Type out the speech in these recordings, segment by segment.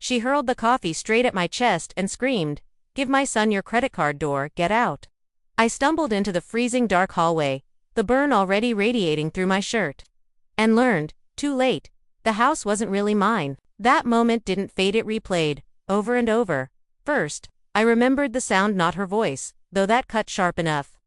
She hurled the coffee straight at my chest and screamed, "Give my son your credit card, Dor, get out." I stumbled into the freezing dark hallway, the burn already radiating through my shirt. And learned, too late, the house wasn't really mine. That moment didn't fade, it replayed, over and over. First, I remembered the sound, not her voice, though that cut sharp enough.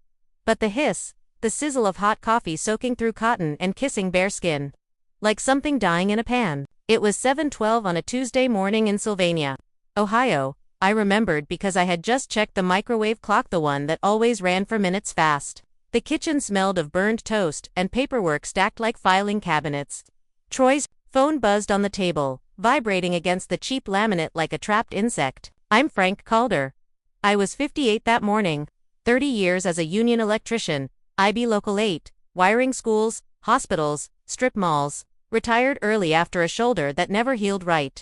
But the hiss, the sizzle of hot coffee soaking through cotton and kissing bare skin. Like something dying in a pan. It was 7:12 on a Tuesday morning in Sylvania, Ohio. I remembered because I had just checked the microwave clock, the one that always ran for minutes fast. The kitchen smelled of burned toast and paperwork stacked like filing cabinets. Troy's phone buzzed on the table, vibrating against the cheap laminate like a trapped insect. "I'm Frank Calder. I was 58 that morning. 30 years as a union electrician, IB Local 8, wiring schools, hospitals, strip malls. Retired early after a shoulder that never healed right.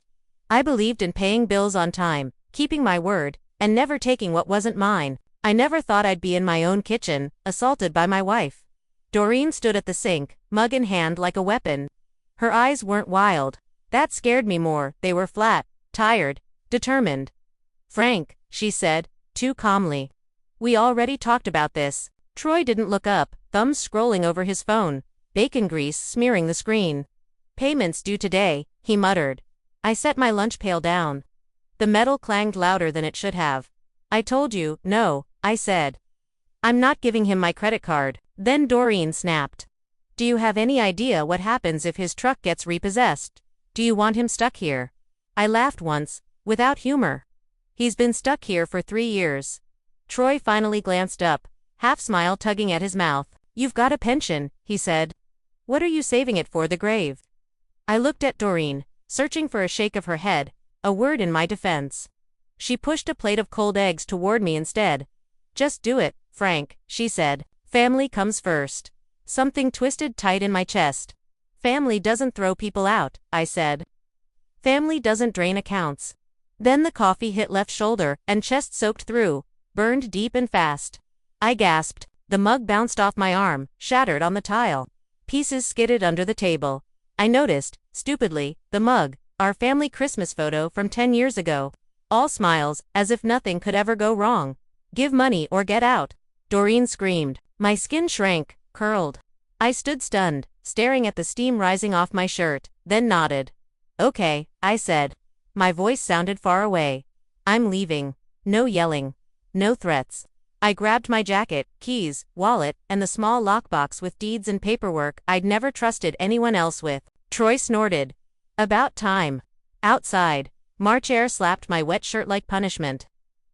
I believed in paying bills on time, keeping my word, and never taking what wasn't mine. I never thought I'd be in my own kitchen, assaulted by my wife." Doreen stood at the sink, mug in hand like a weapon. Her eyes weren't wild. That scared me more, they were flat, tired, determined. "Frank," she said, too calmly. "We already talked about this." Troy didn't look up, thumbs scrolling over his phone, bacon grease smearing the screen. "Payments due today," he muttered. I set my lunch pail down. The metal clanged louder than it should have. "I told you, no," I said. "I'm not giving him my credit card." Then Doreen snapped. "Do you have any idea what happens if his truck gets repossessed? Do you want him stuck here?" I laughed once, without humor. "He's been stuck here for 3 years. Troy finally glanced up, half smile tugging at his mouth. "You've got a pension," he said. "What are you saving it for, the grave?" I looked at Doreen, searching for a shake of her head, a word in my defense. She pushed a plate of cold eggs toward me instead. "Just do it, Frank," she said. "Family comes first." Something twisted tight in my chest. "Family doesn't throw people out," I said. "Family doesn't drain accounts." Then the coffee hit left shoulder, and chest soaked through, burned deep and fast. I gasped. The mug bounced off my arm, shattered on the tile. Pieces skidded under the table. I noticed, stupidly, the mug, our family Christmas photo from 10 years ago. All smiles, as if nothing could ever go wrong. "Give money or get out," Doreen screamed. My skin shrank, curled. I stood stunned, staring at the steam rising off my shirt, then nodded. "Okay," I said. My voice sounded far away. "I'm leaving." No yelling. No threats. I grabbed my jacket, keys, wallet, and the small lockbox with deeds and paperwork I'd never trusted anyone else with. Troy snorted. "About time." Outside, March air slapped my wet shirt like punishment.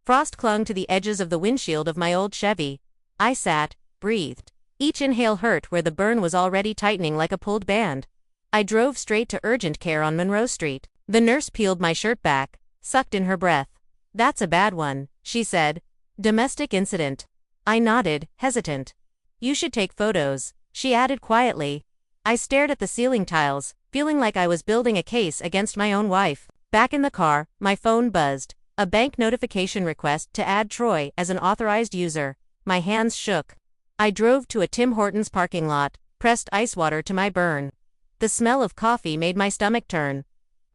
Frost clung to the edges of the windshield of my old Chevy. I sat, breathed. Each inhale hurt where the burn was already tightening like a pulled band. I drove straight to urgent care on Monroe Street. The nurse peeled my shirt back, sucked in her breath. "That's a bad one," she said. "Domestic incident." I nodded, hesitant. "You should take photos," she added quietly. I stared at the ceiling tiles, feeling like I was building a case against my own wife. Back in the car, my phone buzzed. A bank notification request to add Troy as an authorized user. My hands shook. I drove to a Tim Hortons parking lot, pressed ice water to my burn. The smell of coffee made my stomach turn.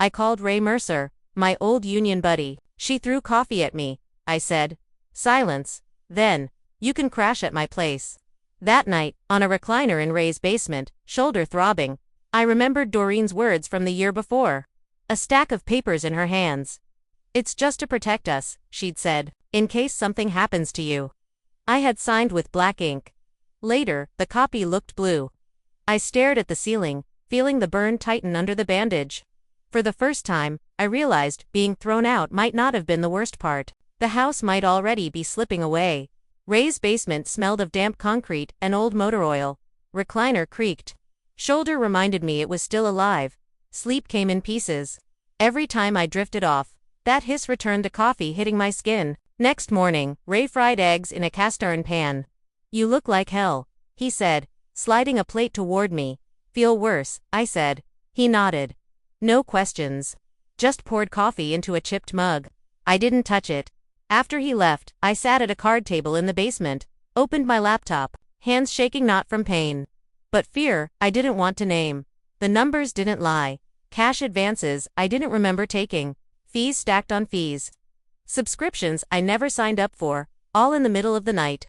I called Ray Mercer, my old union buddy. "She threw coffee at me," I said. Silence. Then, "You can crash at my place." That night, on a recliner in Ray's basement, shoulder throbbing, I remembered Doreen's words from the year before. A stack of papers in her hands. "It's just to protect us," she'd said, "in case something happens to you." I had signed with black ink. Later, the copy looked blue. I stared at the ceiling, feeling the burn tighten under the bandage. For the first time, I realized being thrown out might not have been the worst part. The house might already be slipping away. Ray's basement smelled of damp concrete and old motor oil. Recliner creaked. Shoulder reminded me it was still alive. Sleep came in pieces. Every time I drifted off, that hiss returned to coffee hitting my skin. Next morning, Ray fried eggs in a cast-iron pan. "You look like hell," he said, sliding a plate toward me. "Feel worse," I said. He nodded. No questions. Just poured coffee into a chipped mug. I didn't touch it. After he left, I sat at a card table in the basement, opened my laptop, hands shaking not from pain, but fear I didn't want to name. The numbers didn't lie. Cash advances I didn't remember taking. Fees stacked on fees. Subscriptions I never signed up for, all in the middle of the night.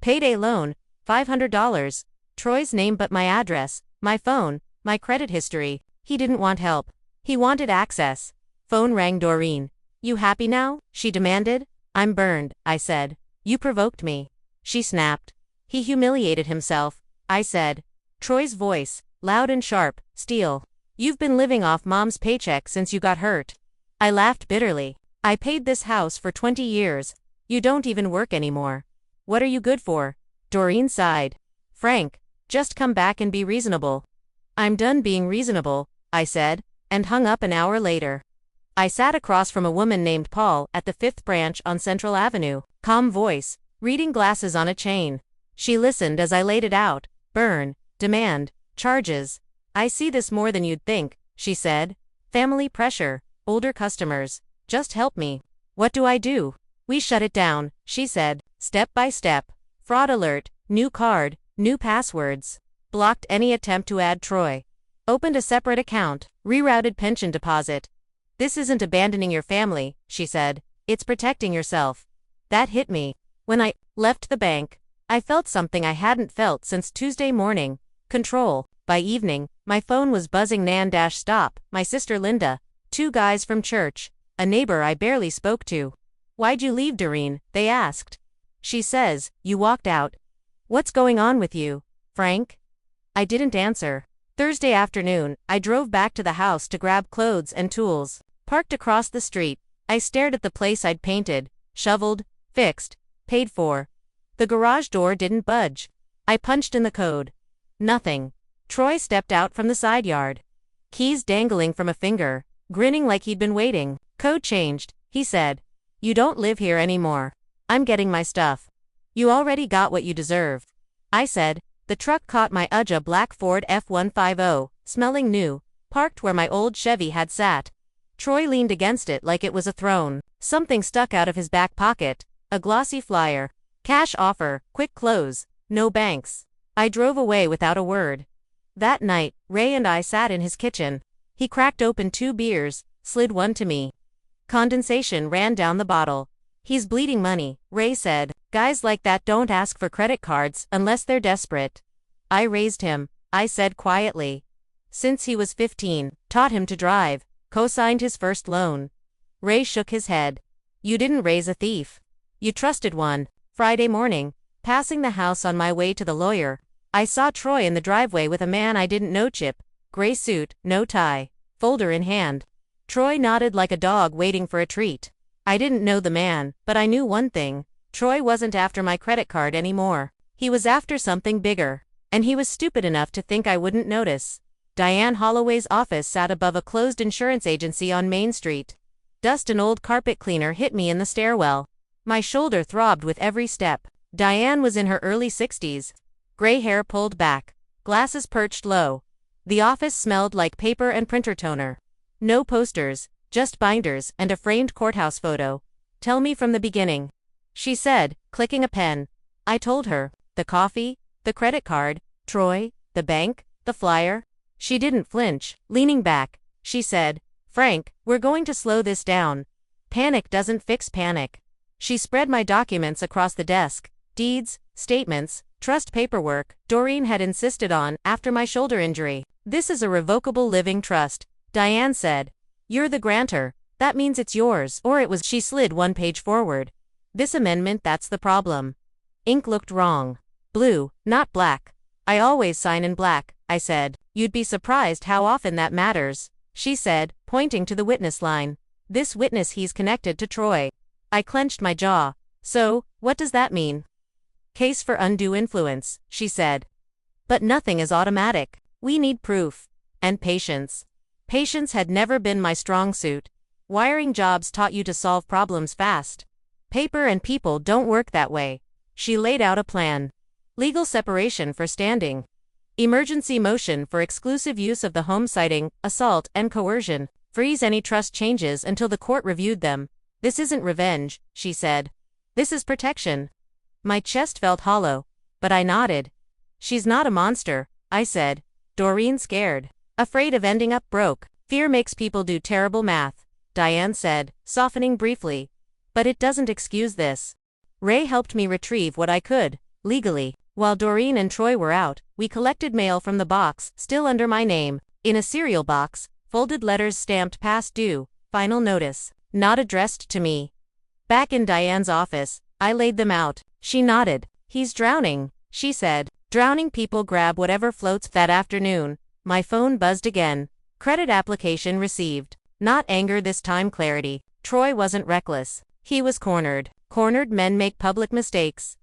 Payday loan, $500. Troy's name but my address, my phone, my credit history. He didn't want help. He wanted access. Phone rang. Doreen. You happy now? She demanded. I'm burned, I said. You provoked me. She snapped. He humiliated himself, I said. Troy's voice, loud and sharp, steel. You've been living off Mom's paycheck since you got hurt. I laughed bitterly. I paid this house for 20 years. You don't even work anymore. What are you good for? Doreen sighed. Frank, just come back and be reasonable. I'm done being reasonable, I said, and hung up an hour later. I sat across from a woman named Paul at the 5th branch on Central Avenue, calm voice, reading glasses on a chain. She listened as I laid it out. Burn, demand, charges. I see this more than you'd think, she said. Family pressure, older customers. Just help me. What do I do? We shut it down, she said, step by step. Fraud alert, new card, new passwords. Blocked any attempt to add Troy. Opened a separate account, rerouted pension deposit. This isn't abandoning your family, she said. It's protecting yourself. That hit me. When I left the bank, I felt something I hadn't felt since Tuesday morning. Control. By evening, my phone was buzzing. Nan-stop, my sister Linda, 2 guys from church, a neighbor I barely spoke to. Why'd you leave, Doreen? They asked. She says, you walked out. What's going on with you, Frank? I didn't answer. Thursday afternoon, I drove back to the house to grab clothes and tools. Parked across the street, I stared at the place I'd painted, shoveled, fixed, paid for. The garage door didn't budge. I punched in the code. Nothing. Troy stepped out from the side yard. Keys dangling from a finger, grinning like he'd been waiting. Code changed, he said. You don't live here anymore. I'm getting my stuff. You already got what you deserve. I said. The truck caught my eye. A black Ford F-150, smelling new, parked where my old Chevy had sat. Troy leaned against it like it was a throne. Something stuck out of his back pocket. A glossy flyer. Cash offer, quick close, no banks. I drove away without a word. That night, Ray and I sat in his kitchen. He cracked open 2 beers, slid one to me. Condensation ran down the bottle. He's bleeding money, Ray said. Guys like that don't ask for credit cards unless they're desperate. I raised him, I said quietly. Since he was 15, taught him to drive, co-signed his first loan. Ray shook his head. You didn't raise a thief. You trusted one. Friday morning, passing the house on my way to the lawyer, I saw Troy in the driveway with a man I didn't know. Chip, gray suit, no tie, folder in hand. Troy nodded like a dog waiting for a treat. I didn't know the man, but I knew one thing. Troy wasn't after my credit card anymore. He was after something bigger. And he was stupid enough to think I wouldn't notice. Diane Holloway's office sat above a closed insurance agency on Main Street. Dust and old carpet cleaner hit me in the stairwell. My shoulder throbbed with every step. Diane was in her early 60s. Gray hair pulled back. Glasses perched low. The office smelled like paper and printer toner. No posters, just binders and a framed courthouse photo. Tell me from the beginning, she said, clicking a pen. I told her. The coffee, the credit card, Troy, the bank, the flyer. She didn't flinch. Leaning back, she said, Frank, we're going to slow this down. Panic doesn't fix panic. She spread my documents across the desk. Deeds, statements, trust paperwork Doreen had insisted on after my shoulder injury. This is a revocable living trust, Diane said. You're the grantor. That means it's yours, or it was. She slid one page forward. This amendment, that's the problem. Ink looked wrong. Blue, not black. I always sign in black, I said. You'd be surprised how often that matters, she said, pointing to the witness line. This witness, he's connected to Troy. I clenched my jaw. So, what does that mean? Case for undue influence, she said. But nothing is automatic. We need proof. And patience. Patience had never been my strong suit. Wiring jobs taught you to solve problems fast. Paper and people don't work that way. She laid out a plan. Legal separation for standing. Emergency motion for exclusive use of the home, citing assault and coercion. Freeze any trust changes until the court reviewed them. This isn't revenge, she said. This is protection. My chest felt hollow, but I nodded. She's not a monster, I said. Doreen scared. Afraid of ending up broke. Fear makes people do terrible math. Diane said, softening briefly. But it doesn't excuse this. Ray helped me retrieve what I could, legally. While Doreen and Troy were out, we collected mail from the box, still under my name, in a cereal box, folded letters stamped past due, final notice, not addressed to me. Back in Diane's office, I laid them out. She nodded. He's drowning, she said. Drowning people grab whatever floats. That afternoon, my phone buzzed again. Credit application received. Not anger this time, clarity. Troy wasn't reckless. He was cornered. Cornered men make public mistakes.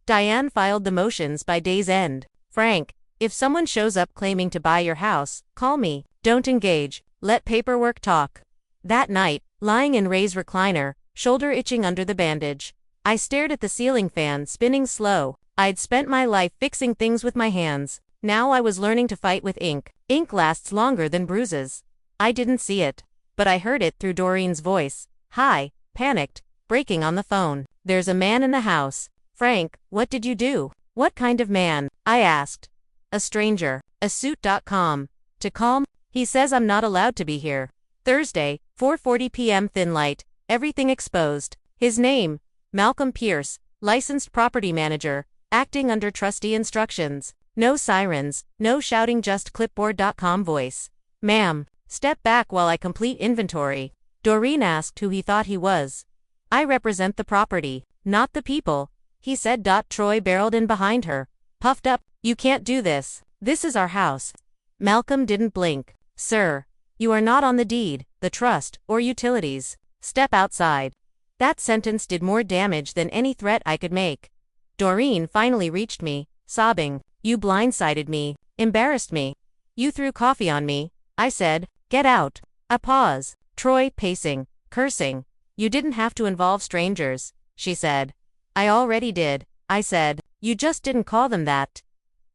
Diane filed the motions by day's end. Frank, if someone shows up claiming to buy your house, call me. Don't engage. Let paperwork talk. That night, lying in Ray's recliner, shoulder itching under the bandage, I stared at the ceiling fan spinning slow. I'd spent my life fixing things with my hands. Now I was learning to fight with ink. Ink lasts longer than bruises. I didn't see it, but I heard it through Doreen's voice. Hi, panicked, breaking on the phone. There's a man in the house. Frank, what did you do? What kind of man? I asked. A stranger. A suit.com. To calm? He says I'm not allowed to be here. Thursday, 4:40 p.m. Thin light. Everything exposed. His name, Malcolm Pierce, licensed property manager, acting under trustee instructions. No sirens, no shouting, just clipboard.com voice. Ma'am, step back while I complete inventory. Doreen asked who he thought he was. I represent the property, not the people, he said. Troy barreled in behind her, puffed up. You can't do this. This is our house. Malcolm didn't blink. Sir, you are not on the deed, the trust, or utilities. Step outside. That sentence did more damage than any threat I could make. Doreen finally reached me, sobbing. You blindsided me, embarrassed me. You threw coffee on me, I said. Get out. A pause. Troy pacing, cursing. You didn't have to involve strangers, she said. I already did, I said. You just didn't call them that.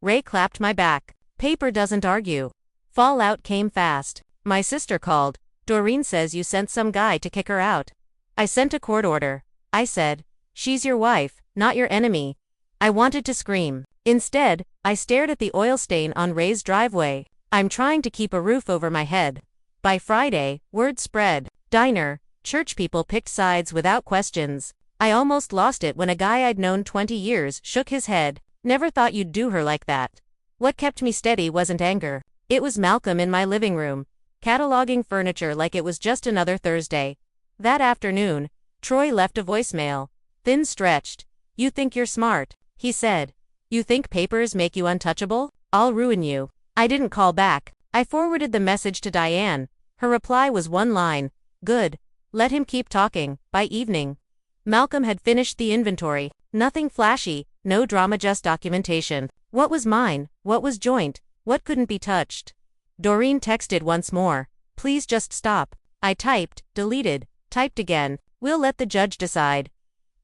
Ray clapped my back. Paper doesn't argue. Fallout came fast. My sister called. Doreen says you sent some guy to kick her out. I sent a court order, I said. She's your wife, not your enemy. I wanted to scream. Instead, I stared at the oil stain on Ray's driveway. I'm trying to keep a roof over my head. By Friday, word spread. Diner, church people picked sides without questions. I almost lost it when a guy I'd known 20 years shook his head. Never thought you'd do her like that. What kept me steady wasn't anger. It was Malcolm in my living room, cataloging furniture like it was just another Thursday. That afternoon, Troy left a voicemail. Thin stretched. You think you're smart, he said. You think papers make you untouchable? I'll ruin you. I didn't call back. I forwarded the message to Diane. Her reply was one line. Good. Let him keep talking. By evening, Malcolm had finished the inventory. Nothing flashy, no drama, just documentation. What was mine? What was joint? What couldn't be touched? Doreen texted once more. Please just stop. I typed, deleted, typed again. We'll let the judge decide.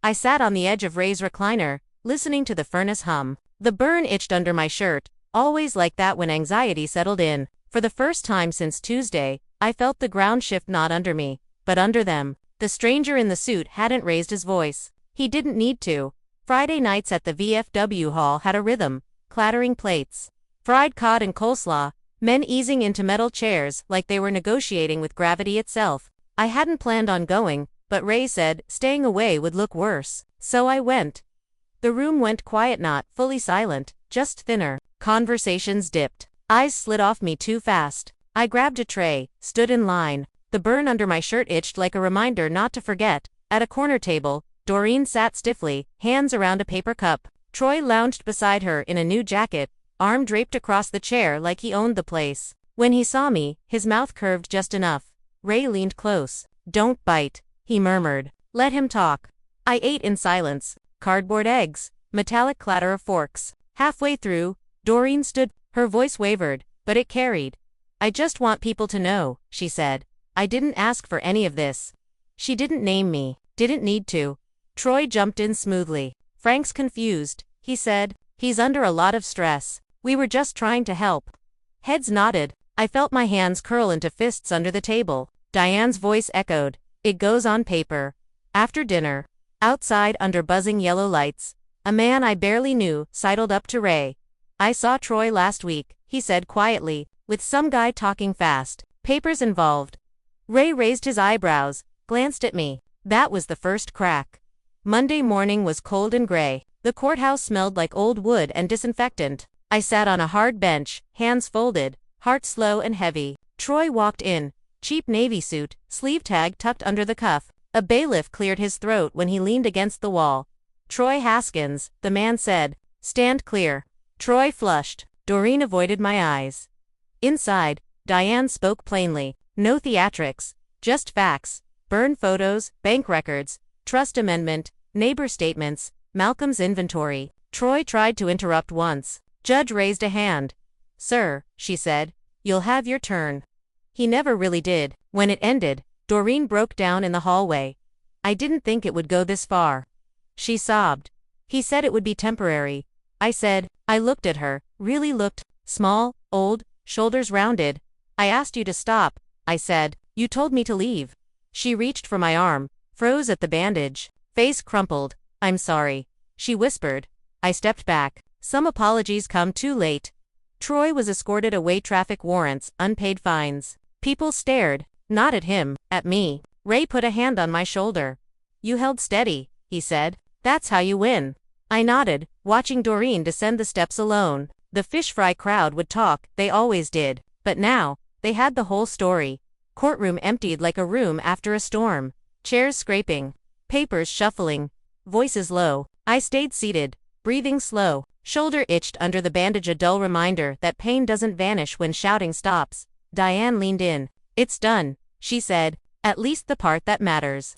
I sat on the edge of Ray's recliner, listening to the furnace hum. The burn itched under my shirt, always like that when anxiety settled in. For the first time since Tuesday, I felt the ground shift not under me, but under them. The stranger in the suit hadn't raised his voice. He didn't need to. Friday nights at the VFW hall had a rhythm, clattering plates, fried cod and coleslaw, men easing into metal chairs like they were negotiating with gravity itself. I hadn't planned on going, but Ray said staying away would look worse. So I went. The room went quiet, not fully silent, just thinner. Conversations dipped. Eyes slid off me too fast. I grabbed a tray, stood in line. The burn under my shirt itched like a reminder not to forget. At a corner table, Doreen sat stiffly, hands around a paper cup. Troy lounged beside her in a new jacket, arm draped across the chair like he owned the place. When he saw me, his mouth curved just enough. Ray leaned close. Don't bite, he murmured. Let him talk. I ate in silence. Cardboard eggs, metallic clatter of forks. Halfway through, Doreen stood. Her voice wavered, but it carried. I just want people to know, she said. I didn't ask for any of this. She didn't name me, didn't need to. Troy jumped in smoothly. Frank's confused, he said. He's under a lot of stress. We were just trying to help. Heads nodded. I felt my hands curl into fists under the table. Diane's voice echoed. It goes on paper. After dinner, outside under buzzing yellow lights, a man I barely knew sidled up to Ray. I saw Troy last week, he said quietly, with some guy talking fast. Papers involved. Ray raised his eyebrows, glanced at me. That was the first crack. Monday morning was cold and gray. The courthouse smelled like old wood and disinfectant. I sat on a hard bench, hands folded, heart slow and heavy. Troy walked in, cheap navy suit, sleeve tag tucked under the cuff. A bailiff cleared his throat when he leaned against the wall. "Troy Haskins," the man said. "Stand clear." Troy flushed. Doreen avoided my eyes. Inside, Diane spoke plainly. "No theatrics. Just facts. Burn photos, bank records, trust amendment, neighbor statements, Malcolm's inventory." Troy tried to interrupt once. Judge raised a hand. "Sir," she said, "you'll have your turn." He never really did. When it ended, Doreen broke down in the hallway. "I didn't think it would go this far." She sobbed. "He said it would be temporary." I said. I looked at her, really looked, small, old, shoulders rounded. "I asked you to stop," I said. "You told me to leave." She reached for my arm, froze at the bandage, face crumpled. "I'm sorry," she whispered. I stepped back. Some apologies come too late. Troy was escorted away, traffic warrants, unpaid fines. People stared, not at him, at me. Ray put a hand on my shoulder. "You held steady," he said. "That's how you win." I nodded, watching Doreen descend the steps alone. The fish fry crowd would talk, they always did. But now, they had the whole story. Courtroom emptied like a room after a storm. Chairs scraping. Papers shuffling. Voices low. I stayed seated, breathing slow. Shoulder itched under the bandage, a dull reminder that pain doesn't vanish when shouting stops. Diane leaned in. "It's done," she said. "At least the part that matters."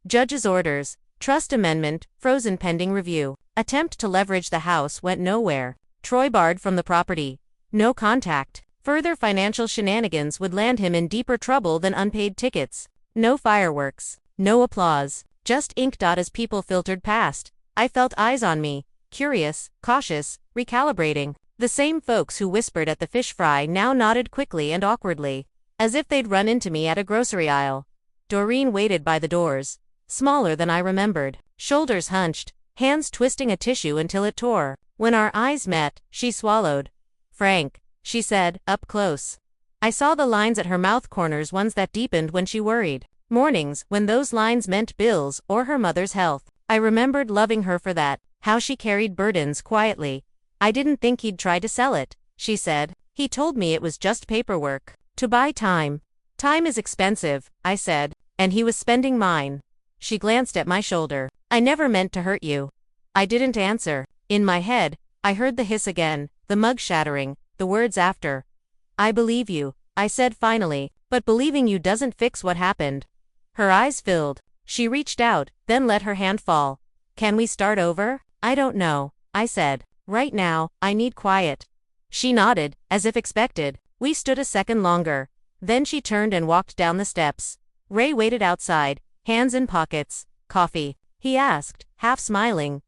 Judge's orders. Trust amendment, frozen pending review. Attempt to leverage the house went nowhere. Troy barred from the property. No contact. Further financial shenanigans would land him in deeper trouble than unpaid tickets. No fireworks. No applause. Just ink dot as people filtered past. I felt eyes on me. Curious, cautious, recalibrating. The same folks who whispered at the fish fry now nodded quickly and awkwardly, as if they'd run into me at a grocery aisle. Doreen waited by the doors. Smaller than I remembered. Shoulders hunched, hands twisting a tissue until it tore. When our eyes met, she swallowed. "Frank," she said, up close. I saw the lines at her mouth corners, ones that deepened when she worried. Mornings, when those lines meant bills or her mother's health. I remembered loving her for that, how she carried burdens quietly. "I didn't think he'd try to sell it," she said. "He told me it was just paperwork. To buy time." "Time is expensive," I said, "and he was spending mine." She glanced at my shoulder. "I never meant to hurt you." I didn't answer. In my head, I heard the hiss again, the mug shattering, the words after. "I believe you," I said finally, "but believing you doesn't fix what happened." Her eyes filled. She reached out, then let her hand fall. "Can we start over?" "I don't know," I said. "Right now, I need quiet." She nodded, as if expected. We stood a second longer. Then she turned and walked down the steps. Ray waited outside, hands in pockets. "Coffee?" he asked, half smiling.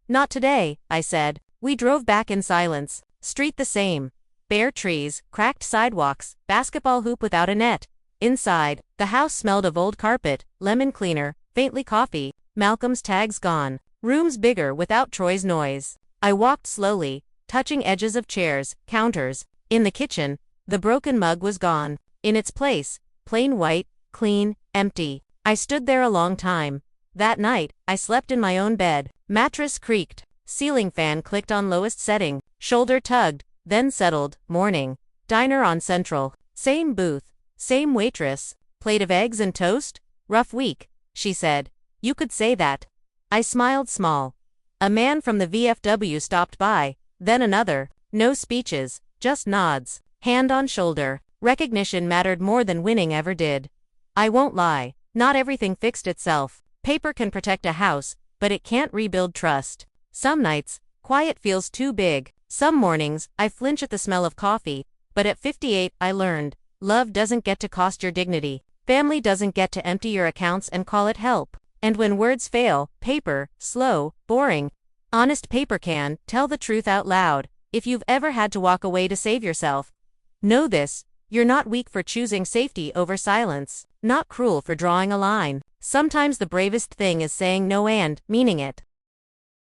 "Not today," I said. We drove back in silence. Street the same. Bare trees, cracked sidewalks, basketball hoop without a net. Inside, the house smelled of old carpet, lemon cleaner, faintly coffee, Malcolm's tags gone. Rooms bigger without Troy's noise. I walked slowly, touching edges of chairs, counters. In the kitchen, the broken mug was gone. In its place, plain white, clean, empty. I stood there a long time. That night, I slept in my own bed. Mattress creaked. Ceiling fan clicked on lowest setting. Shoulder tugged, then settled. Morning. Diner on Central. Same booth. Same waitress. Plate of eggs and toast? "Rough week," she said. "You could say that." I smiled small. A man from the VFW stopped by. Then another. No speeches, just nods. Hand on shoulder. Recognition mattered more than winning ever did. I won't lie. Not everything fixed itself. Paper can protect a house, but it can't rebuild trust. Some nights, quiet feels too big. Some mornings, I flinch at the smell of coffee. But at 58, I learned. Love doesn't get to cost your dignity. Family doesn't get to empty your accounts and call it help. And when words fail, paper, slow, boring, honest paper can tell the truth out loud. If you've ever had to walk away to save yourself, know this. You're not weak for choosing safety over silence. Not cruel for drawing a line. Sometimes the bravest thing is saying no and meaning it.